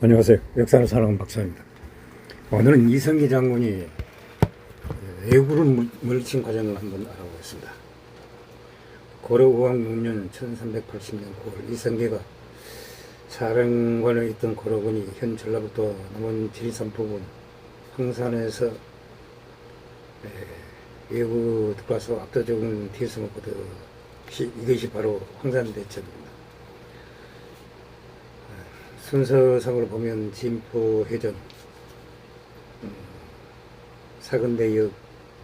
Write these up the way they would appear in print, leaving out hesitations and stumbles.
안녕하세요. 역사를 사랑하는 박사입니다. 오늘은 이성기 장군이 애국을 물리친 과정을 한번 알아보겠습니다. 고려 우왕 6년 1380년 9월 이성계가 사령관에 있던 고려군이 현 전라북도 남원 지리산 부근 황산에서 외구 들어와서 압도적인 피해성을 거둬 이것이 바로 황산대첩입니다. 순서상으로 보면 진포해전, 사근대역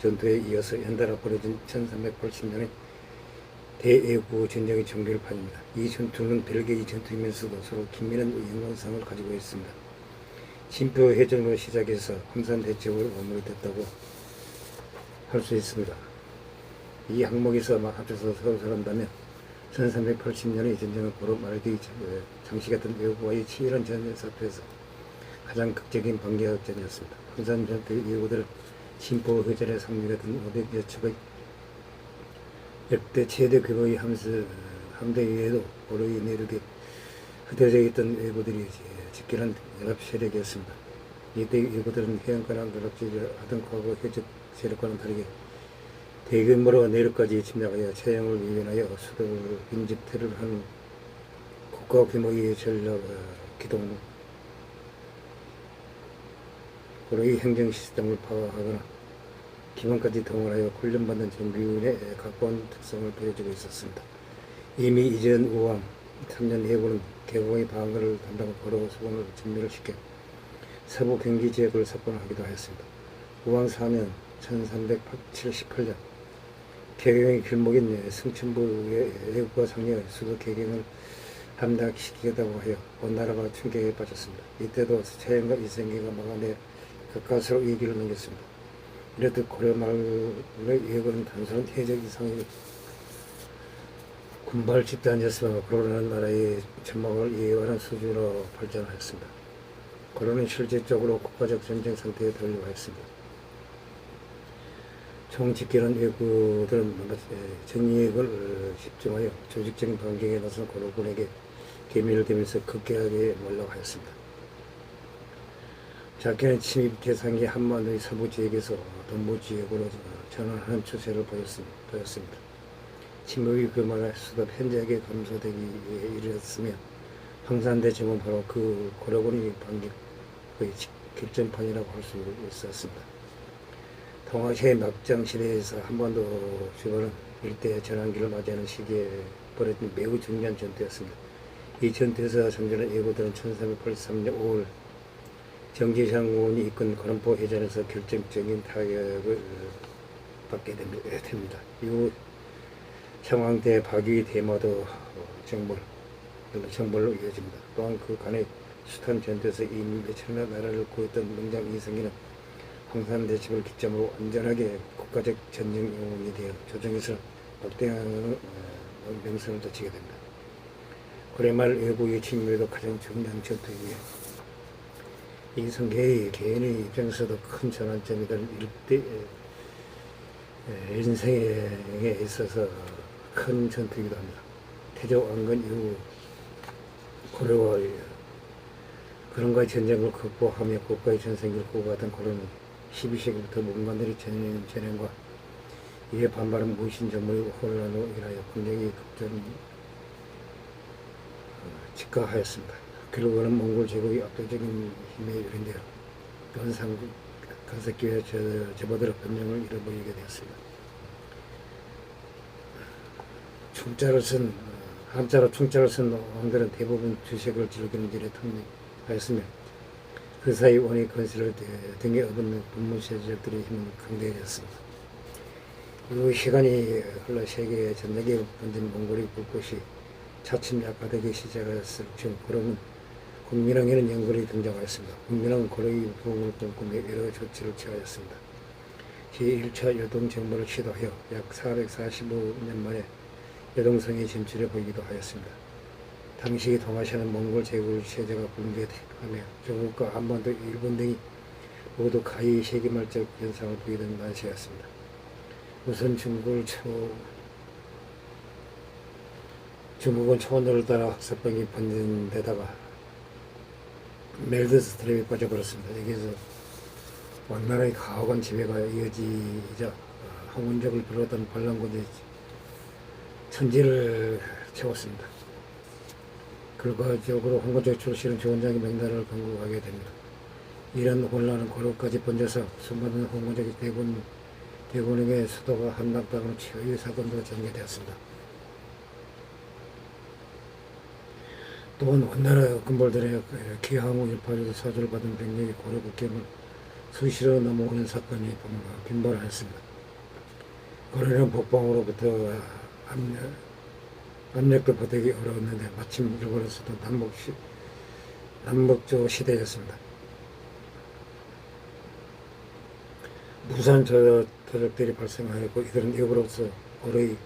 전투에 이어서 연달아 벌어진 1380년의 대애구 전쟁의 종결판입니다. 이 전투는 별개의 전투이면서도 서로 긴밀한 연관성을 가지고 있습니다. 진포해전으로 시작해서 황산대첩으로 마무리됐다고 할 수 있습니다. 이 항목에서 합쳐서 서술한다면 1380년의 전쟁은 고려 말기 장시했던 외국과의 치열한 전쟁 사투에서 가장 극적인 반격전이었습니다. 황산 전투의 외국들은 진포해전에 상륙했던 500여 척의 역대 최대 규모의 함대 외에도 고려의 내륙에 흩어져 있던 외구들이 집결한 연합 세력이었습니다. 이때 외구들은 해안가랑 연합지를 하던 과거 해적 세력과는 다르게 대규모로 내륙까지 침략하여 채영을 이변하여 수도를 빈집태를 하는 국가 규모의 전략 기동 고려의 행정 시스템을 파악하거나 기본까지 동원하여 훈련받는 정비군의 각고한 특성을 보여주고 있었습니다. 이미 이전 우왕 3년 해군은 개공의 방어를 담당한 고려 수군을 전멸을 시켜 서부 경기 지역을 석권하기도 하였습니다. 우왕 4년 1378년 개경의 길목인 승천부의 애국과 상려의 수도 개경을 함락시키겠다고 하여 온 나라가 충격에 빠졌습니다. 이때도 차영과 이성계가 막아내 가까스로 위기를 넘겼습니다. 이렇듯 고려 말의 예고는 단순한 해적 이상의 군발 집단이었으며 고려라는 나라의 전망을 예언하는 수준으로 발전하였습니다. 고려는 실질적으로 국가적 전쟁 상태에 들려고 했습니다. 총집결한 외구들은 정의액을 집중하여 조직적인 반격에 나선 고려군에게 계미를 대면서 급격하게 몰락하였습니다. 작게는 침입 대상이 한반도의 서부 지역에서 동부 지역으로 전환하는 추세를 보였습니다. 침입이 그만할 수도 현저하게 감소되기에 이르렀으며 황산대첩은 바로 그 고려군의 반격의 결정판이라고 할 수 있었습니다. 동아시아의 막장 시대에서 한반도 주변은 일대 전환기를 맞이하는 시기에 벌어진 매우 중요한 전투였습니다. 이 전투에서 참전한 예고들은 1383년 5월 정지장군이 이끈 거란포 해전에서 결정적인 타격을 받게 됩니다. 이후 청왕대 박위 대마도 정벌로 이어집니다. 또한 그 간의 숱한 전투에서 이미 몇천여 나라를 구했던 명장 이성계는 황산대첩을 기점으로 완전하게 국가적 전쟁 영웅이 되어 조정에서 막대한 명성을 덧치게 됩니다. 고려 말 외국의 침입에도 가장 중요한 전투이기에 이성계의 개인의 입장에서도 큰 전환점이 된 일대 인생에 있어서 큰 전투이기도 합니다. 태조 왕건 이후 고려와 그런가의 전쟁을 극복하며 국가의 전생기를 구가하던 고려는 12세기부터 문관들이 전행과 이에 반발한 무신 정부의 혼란으로 인하여 굉장히 직가하였습니다. 결국은 몽골 제국의 압도적인 힘에 이른되어 연상국 가석기에 접어들어 변명을 잃어버리게 되었습니다. 한자로 충자를 쓴 왕들은 대부분 주색을 즐기는 일에 탐닉하였으며 그 사이 원의 건설을 등에 업은 분문세력들의 힘은 강대해졌습니다. 이후 시간이 흘러 세계의 전역에 번진 몽골의 불꽃이 차츰 약화되기 시작했을 즈음 고려는 국민왕에는 연골이 등장하였습니다. 국민왕은 고려의 부흥을 꿈꾸며 여러 조치를 취하였습니다. 제1차 여동정벌을 시도하여 약 445년 만에 여동성에 진출해 보이기도 하였습니다. 당시 동아시아는 몽골 제국의 체제가 붕괴하며 중국과 한반도, 일본 등이 모두 가히 세계말적 현상을 보이던 만세였습니다. 우선 중국은 초원도를 따라 학사병이 번진 데다가 멜드 스트랩에 빠져버렸습니다. 여기서 원나라의 가혹한 지배가 이어지자 항원적을 비롯한 반란군이 천지를 채웠습니다. 결과적으로 홍건적 출신은 주원장의 명단을 건국하게 됩니다. 이런 혼란은 고려까지 번져서 수많은 홍건적의 대군에게 수도가 함락당하는 최후의 사건도 전개되었습니다. 또한 원나라 군벌들의 기항후 일파에서 사주를 받은 병력이 고려 국경을 수시로 넘어오는 사건이 빈번하였습니다. 고려는 북방으로부터 압력도 버티기 어려웠는데 마침 일본에서도 남북조 시대였습니다. 무산 저적들이 발생하였고 이들은 애국으로서 고려의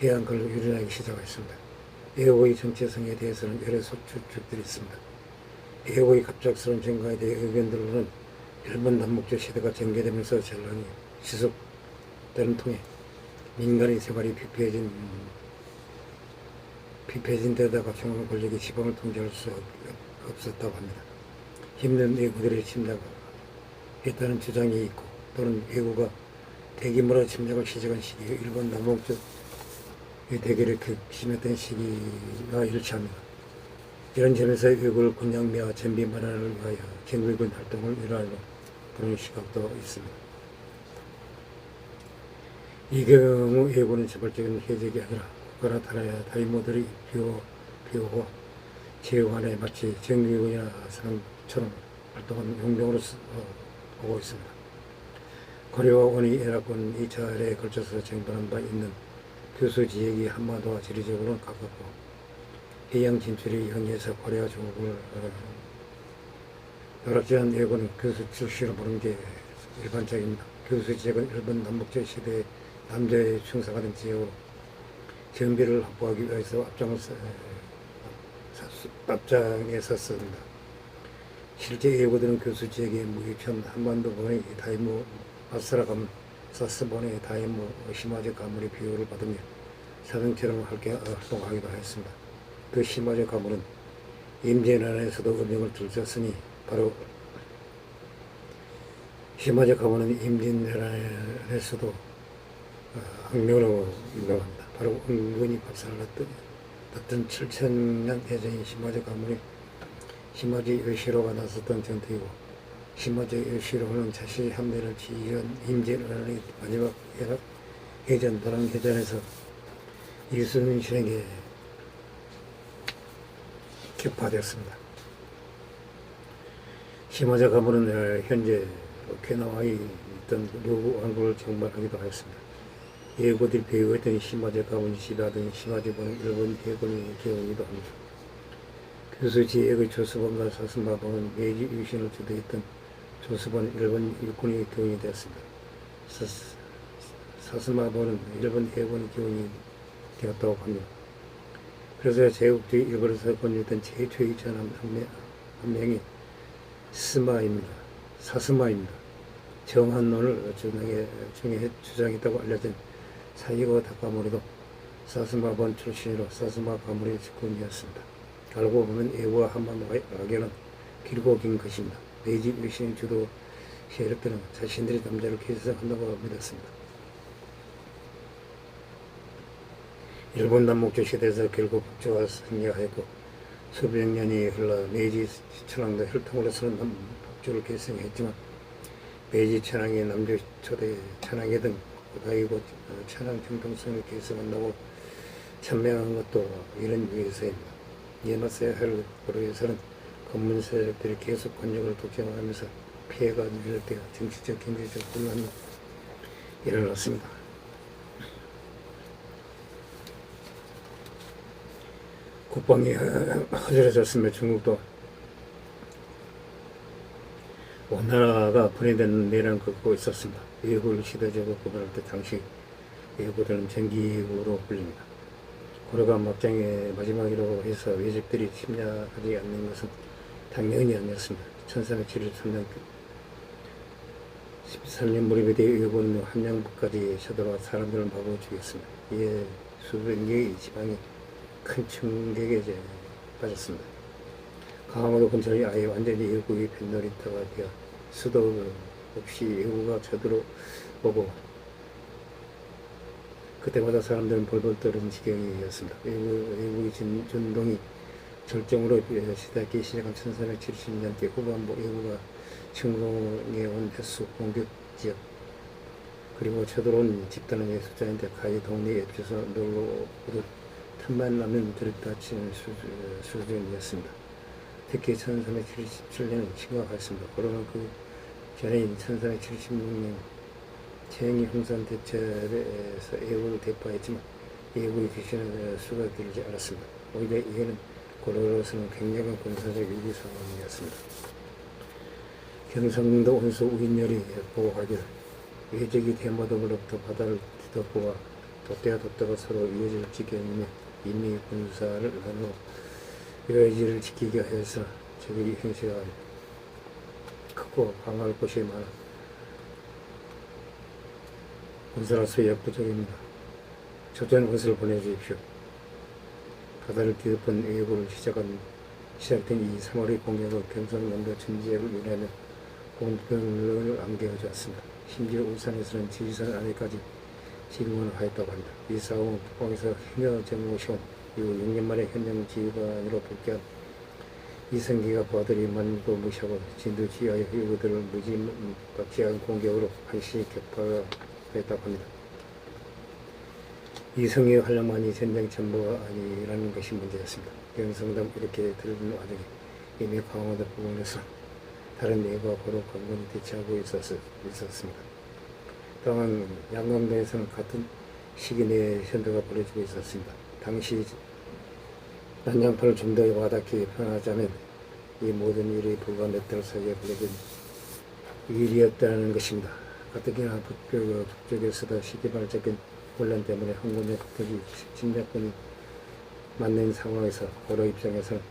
해안길로 유린하기 시작했습니다. 애국의 정체성에 대해서는 여러 추측들이 있습니다. 애국의 갑작스러운 증가에 대해 의견들로는 일본 남북조 시대가 전개되면서 전란이 지속되는 통해 민간의 생활이 피폐해진 데다가 중앙 권력이 지방을 통제할 수 없었다고 합니다. 힘든 애국들이 침략했다는 주장이 있고 또는 애국가 대규모로 침략을 시작한 시기 일본 남북조의 대결이 극심했던 시기와 일치합니다. 이런 점에서 애국을 군양미와 전비 만화를 위하여 정규군 활동을 일환으로 보는 시각도 있습니다. 이 경우 애국은 자발적인 해적이 아니라 국가나 나라의 다이모들의 비호와 제후환에 마치 정규군이나 사람처럼 활동하는 용병으로 보고 있습니다. 고려와 원의 연합군 2차례에 걸쳐서 정벌한 바 있는 교수 지역이 한반도와 지리적으로는 가깝고 해양 진출이 영리해서 고려와 중국을 노락지한 애국은 교수 출시로 보는 게 일반적입니다. 교수 지역은 일본 남북조 시대의 남자의 충성하던 지역으로 정비를 확보하기 위해서 앞장에 섰습니다. 실제 애국들은 교수 지역의 무기편 한반도군의 다이모 아스라 가문, 사스본의 다이모 시마제 가문의 비호를 받으며 사병처럼 활동하기도 하였습니다. 그 시마제 가문은 임진왜란에서도 음영을 들쳤으니 바로 시마제 가문은 임진왜란에서도 악명으로 유명합니다. 바로 은근히 박살났던 7천년 대전인 시마제 가문이 시마제 요시로가 나섰던 전투이고 시마제 요시로는 자신의 함대를 지휘한 임진왜란의 마지막 해전 도랑해전에서 이순신에게 격파되었습니다. 시마제 가문은 현재 오키나와에 있던 류구 왕국을 정벌하기도 하였습니다. 예고들이 배후했던 시마제 가문이 지배하던 시마제군은 일본 해군의 경우이기도 합니다. 교수 지역의 조수본과 사슴마본은 메이지 유신을 주도했던 조수본 일본 육군의 교훈이 되었습니다. 사슴마본은 일본 해군의 교훈이 되었다고 합니다. 그래서 제국주의 일본에서 건립된 최초의 전함 한 명이 사스마입니다. 정한론을 중에 주장했다고 알려진 사이고 다카모리도 사스마본 출신으로 사스마 가문의 직군이었습니다. 알고 보면 애국과 한반도의 악연은 길고 긴 것입니다. 메이지 유신 주도 세력들은 자신들이 남자를 계승한다고 믿었습니다. 일본 남북조 시대에서 결국 북조가 승리하였고 수백 년이 흘러 메이지 천황도 혈통으로서는 북조를 계승했지만 메이지 천황이 남조 초대 천황이 등 고다이고 천황 정통성을 계승한다고 천명한 것도 이런 이유에서입니다. 이에 맞서야 할 고려에서는 검문 세력들이 계속 권력을 독점하면서 피해가 누적되어 정치적, 경제적 혼란이 일어났습니다. 국방이 허술해졌으며 중국도 원나라가 분해된 내란을 겪고 있었습니다. 외국을 시대적으로 구분할 때 당시 외국들은 정기국으로 불립니다. 고려가 막장의 마지막이라고 해서 외적들이 침략하지 않는 것은 당연히 아니었습니다. 1373년 13년 무렵에 대해 일본은 함양부까지 쳐들어와 사람들을 마구 죽였습니다. 이에 수백 개의 지방이 큰 충격에 빠졌습니다. 강화도 근처에 아예 완전히 외국의 뱃놀이터가 되어 수도 없이 외국가 쳐들어오고 그때마다 사람들은 벌벌 떠는 지경이었습니다. 외국의 전동이 절정으로 시작하기 시작한 1470년대 후반부 외국가 침공해온 횟수 공격 지역 그리고 쳐들어온 집단의 숫자인데 가히 동네에 앱혀서 놀러 오듯 틈만 나면 들이닥치는 수준이었습니다. 특히 1377년은 심각했습니다. 코로나 그 전해인 1376년 최영희 홍산 대첩에서 애국을 대파했지만 애국의 귀신은 수가 들지 않았습니다. 오히려 이해는 고려로서는 굉장한 군사적 위기 상황이었습니다. 경상도 온수 우인열이 보고하기를 외적이 대모독으로부터 바다를 뒤덮고와 돛대와 돛대가 서로 이어질 지경이며 인민의 군사를 나누어 외지를 지키게 해서 적의 형세가 크고 방어할 곳이 많아 군사로서 역부족입니다. 조전 것을 보내주십시오. 바다를 뒤덮은 외구를 시작된 이 3월의 공격은 경상남도 전지역을 유리하며 공병을 안겨주었습니다. 심지어 울산에서는 지리산 안에까지 진군을 하였다고 합니다. 이 싸움은 북방에서 행여 정모시온 이후 6년 만에 현장 지휘관으로 복귀한 이성기가 부하들이 만도 무시하고 진두지휘하여 외구들을 무지막지한 공격으로 한시 격파하였다고 합니다. 이성의 활약만이 전쟁 전부가 아니라는 것이 문제였습니다. 경상담 이렇게 들은 와중에 이미 강화도 부근에서 다른 내과 고로 강군이 대치하고 있었습니다. 또한 양강도에서는 같은 시기 내에 현대가 벌어지고 있었습니다. 당시 난장판을 좀 더 와닿게 표현하자면 이 모든 일이 불과 몇 달 사이에 벌어진 일이었다는 것입니다. 가뜩이나 북쪽에서도 시기발적인 혼란 때문에 항군의 북쪽이 침략군이 맞는 상황에서 고려 입장에서는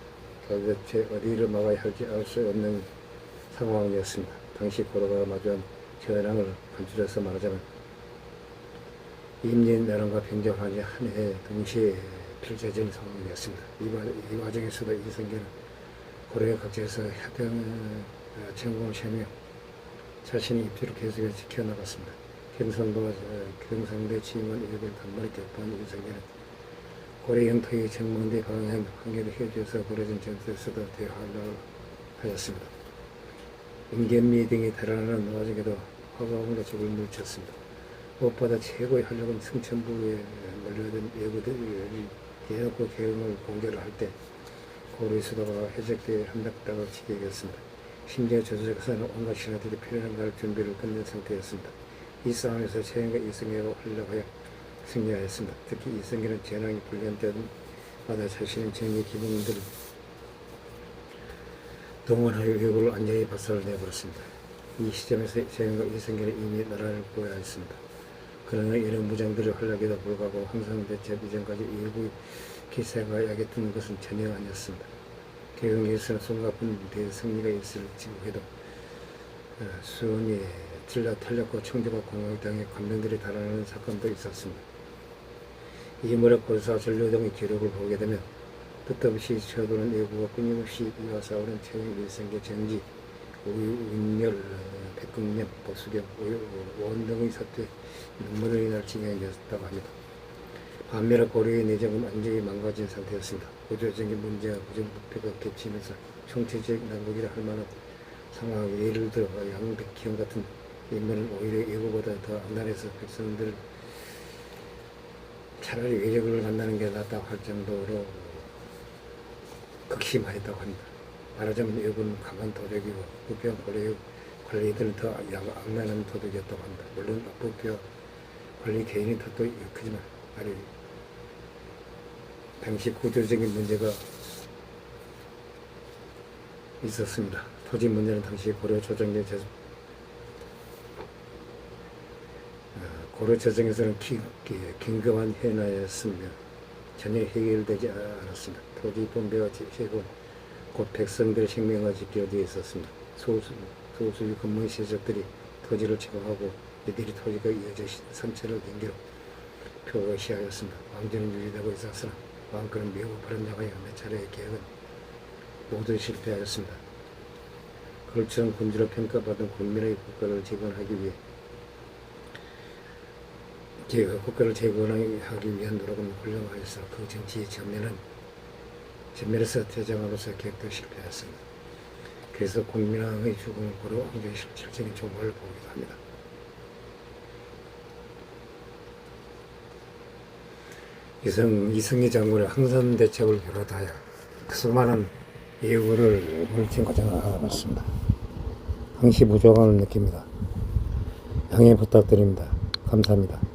도대체 어디를 막아야 할지 알 수 없는 상황이었습니다. 당시 고려가 마주한 전황을 간추려서 말하자면 임진왜란과 병정하니 한 해 동시에 펼쳐진 상황이었습니다. 이 과정에서도 이성계는 고려의 각지에서 해당 전공을 시하며 자신의 입지를 계속해서 지켜나갔습니다. 경상도의 지휘관 일을 단번에 격파한 이성계는 고려 영토의 정망대 방향 한계를 헤어져서 벌어진 전투에서도 대화를 하였습니다. 임견미 등이 달아나는 와중에도 화강으로 적을 물쳤습니다. 무엇보다 최고의 활력은 승천부에 몰려든 외구들이 대놓고 계엄을 공개를 할 때 고려의 수도가 해적대에 함락당을 지게였습니다. 심지어 저쪽에서는 온갖 신하들이 필요한 갈 준비를 끝낸 상태였습니다. 이 싸움에서 최영과 이성계가 활약하여 승리하였습니다. 특히 이성계는 재난이 불리한 때마다 자신의 정의 기본들을 동원하여 외구를 완전히 박살을 내버렸습니다. 이 시점에서 재영과 이성계는 이미 나라를 구해야 했습니다. 그러나 이런 무장들의 활약에도 불구하고 항상 대첩 이전까지 일부의 기세가 약했던 것은 전혀 아니었습니다. 개경에서는 손가쁜 대승리가 있을지 해도 수원이 털렸고 청주가 공격을 당해 관병들이 달아나는 사건도 있었습니다. 이무력 골사 전류동의 기록을 보게 되면 뜻도 없이 쳐도는 외구가 끊임없이 이와 싸우는 최영 일성계 정지 우인열 백금년 보수경 원등의 사태 눈물이 날 지경이었다고 합니다. 반면에 고려의 내정은 완전히 망가진 상태였습니다. 구조적인 문제와 부정부패가 겹치면서 총체적 난국이라 할 만한 상황, 예를 들어 양백희영 같은 인물은 오히려 외구보다 더 악랄해서 백성들을 차라리 외적을 만나는 게 낫다고 할 정도로 극심하였다고 합니다. 말하자면 외구는 강한 도적이고 부패한 고려의 관리들은 더 악랄한 도둑이었다고 합니다. 물론 부패와 관리 개인의 탓도 크지만 당시 구조적인 문제가 있었습니다. 토지 문제는 당시 고려 조정에서는 긴급한 현안이었으며 전혀 해결되지 않았습니다. 토지 분배와 제공, 곧 백성들의 생명과 지켜져 있었습니다. 소수의 근무 세력들이 토지를 제공하고 이들이 토지가 이어져 선체를 경계로 표시하였습니다. 왕조는 유지되고 있었으나 왕권은 매우 불안정하여 몇 차례의 계획은 모두 실패하였습니다. 그럴처럼 군주로 평가받은 군민의 국가를 재건하기 위한 노력은 훌륭하여서 그 정치의 전면에서 대장으로서 계획도 실패하였습니다. 그래서 국민왕의 죽음을 고려 왕조의 실질적인 종말을 보기도 합니다. 이승희 장군의 항선 대책을 비롯하여 수많은 예우를 물친 과정을 알아봤습니다. 항시 부족함을 느낍니다. 양해 부탁드립니다. 감사합니다.